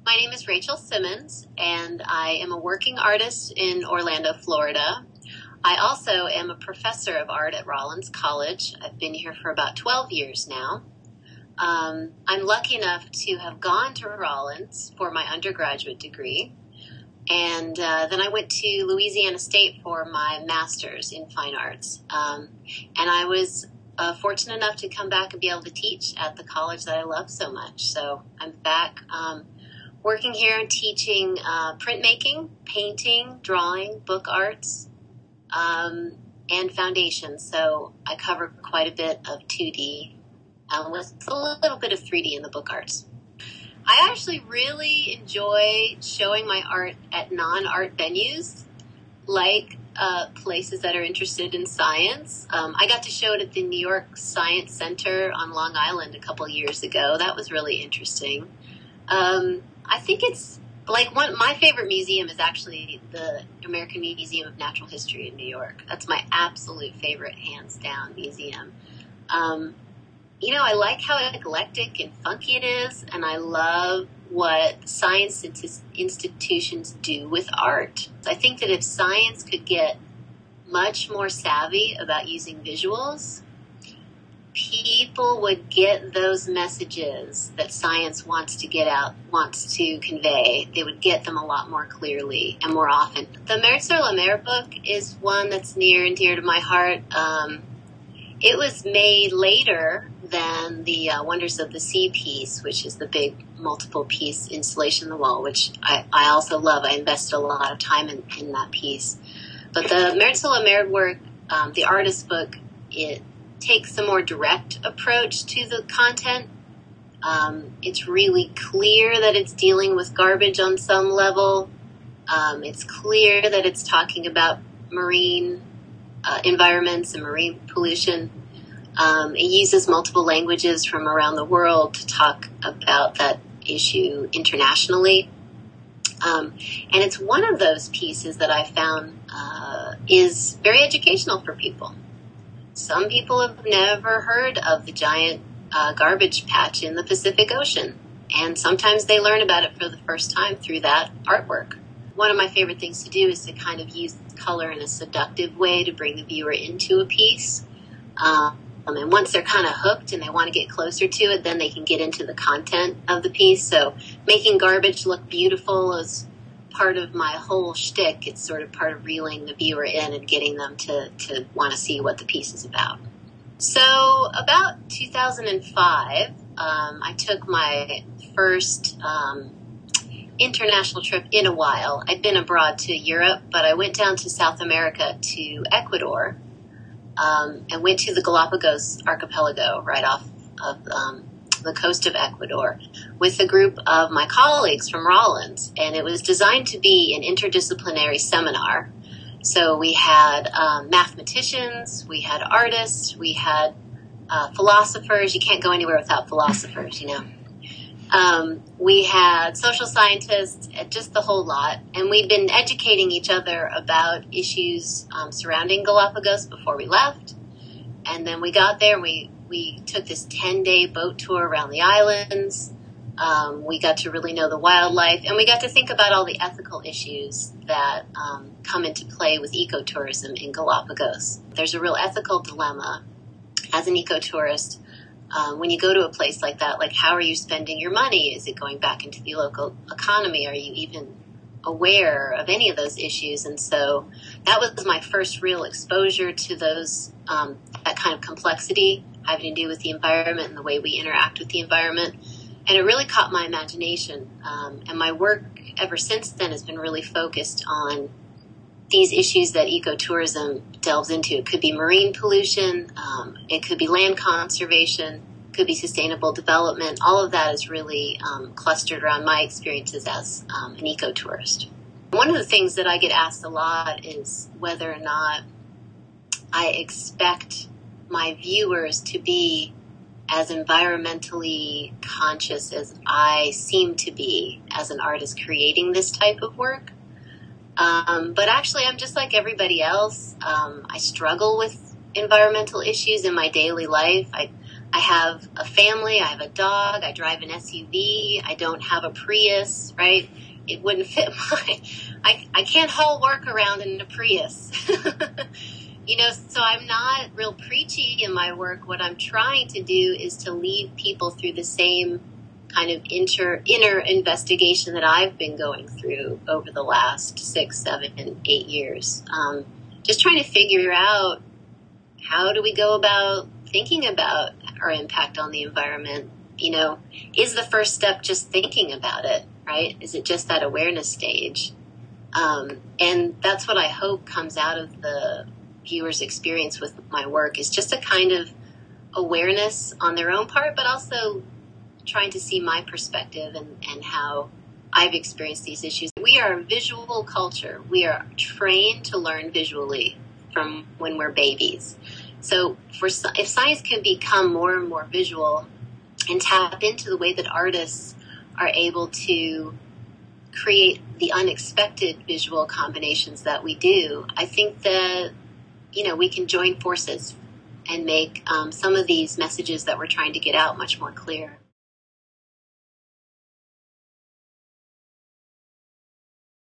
My name is Rachel Simmons, and I am a working artist in Orlando, Florida. I also am a professor of art at Rollins College. I've been here for about 12 years now. I'm lucky enough to have gone to Rollins for my undergraduate degree, and then I went to Louisiana State for my master's in fine arts. And I was fortunate enough to come back and be able to teach at the college that I love so much. So I'm back working here and teaching printmaking, painting, drawing, book arts, and foundation. So I cover quite a bit of 2D with a little bit of 3D in the book arts. I actually really enjoy showing my art at non-art venues, like places that are interested in science. I got to show it at the New York Science Center on Long Island a couple years ago. That was really interesting. I think it's like my favorite museum is actually the American Museum of Natural History in New York. That's my absolute favorite, hands down, museum. I like how eclectic and funky it is, and I love what science institutions do with art. I think that if science could get much more savvy about using visuals, people would get those messages that science wants to convey. They would get them a lot more clearly and more often. The Mercer-Lemaire book is one that's near and dear to my heart. It was made later than the Wonders of the Sea piece, which is the big multiple piece installation on the wall, which I also love. I invested a lot of time in that piece. But the Mercer-Lemaire work, the artist book, it takes a more direct approach to the content. It's really clear that it's dealing with garbage on some level. It's clear that it's talking about marine environments and marine pollution. It uses multiple languages from around the world to talk about that issue internationally. And it's one of those pieces that I found is very educational for people. Some people have never heard of the giant garbage patch in the Pacific Ocean, and sometimes they learn about it for the first time through that artwork. One of my favorite things to do is to kind of use color in a seductive way to bring the viewer into a piece. And once they're kind of hooked and they want to get closer to it, then they can get into the content of the piece. So making garbage look beautiful is part of my whole shtick. It's sort of part of reeling the viewer in and getting them to want to see what the piece is about. So about 2005, I took my first international trip in a while. I'd been abroad to Europe, but I went down to South America to Ecuador and went to the Galapagos archipelago right off of the coast of Ecuador with a group of my colleagues from Rollins, and it was designed to be an interdisciplinary seminar. So we had mathematicians, we had artists, we had philosophers. You can't go anywhere without philosophers, you know. We had social scientists, just the whole lot, and we'd been educating each other about issues surrounding Galapagos before we left. And then we got there and we took this 10-day boat tour around the islands. We got to really know the wildlife, and we got to think about all the ethical issues that come into play with ecotourism in Galapagos. There's a real ethical dilemma as an ecotourist. When you go to a place like that, like, how are you spending your money? Is it going back into the local economy? Are you even aware of any of those issues? And so that was my first real exposure to those, that kind of complexity having to do with the environment and the way we interact with the environment. And it really caught my imagination. And my work ever since then has been really focused on these issues that ecotourism delves into. It could be marine pollution, it could be land conservation, it could be sustainable development. All of that is really clustered around my experiences as an ecotourist. One of the things that I get asked a lot is whether or not I expect my viewers to be as environmentally conscious as I seem to be as an artist creating this type of work. But actually, I'm just like everybody else. I struggle with environmental issues in my daily life. I I have a family, I have a dog, I drive an SUV, I don't have a Prius, right? It wouldn't fit I can't haul work around in a Prius. So I'm not real preachy in my work. What I'm trying to do is to lead people through the same kind of inner investigation that I've been going through over the last 6, 7, 8 years. Just trying to figure out, how do we go about thinking about our impact on the environment? Is the first step just thinking about it, right? Is it just that awareness stage? And that's what I hope comes out of the viewer's experience with my work, is just a kind of awareness on their own part, but also trying to see my perspective and how I've experienced these issues. We are a visual culture. We are trained to learn visually from when we're babies. So if science can become more and more visual and tap into the way that artists are able to create the unexpected visual combinations that we do, I think that, we can join forces and make some of these messages that we're trying to get out much more clear.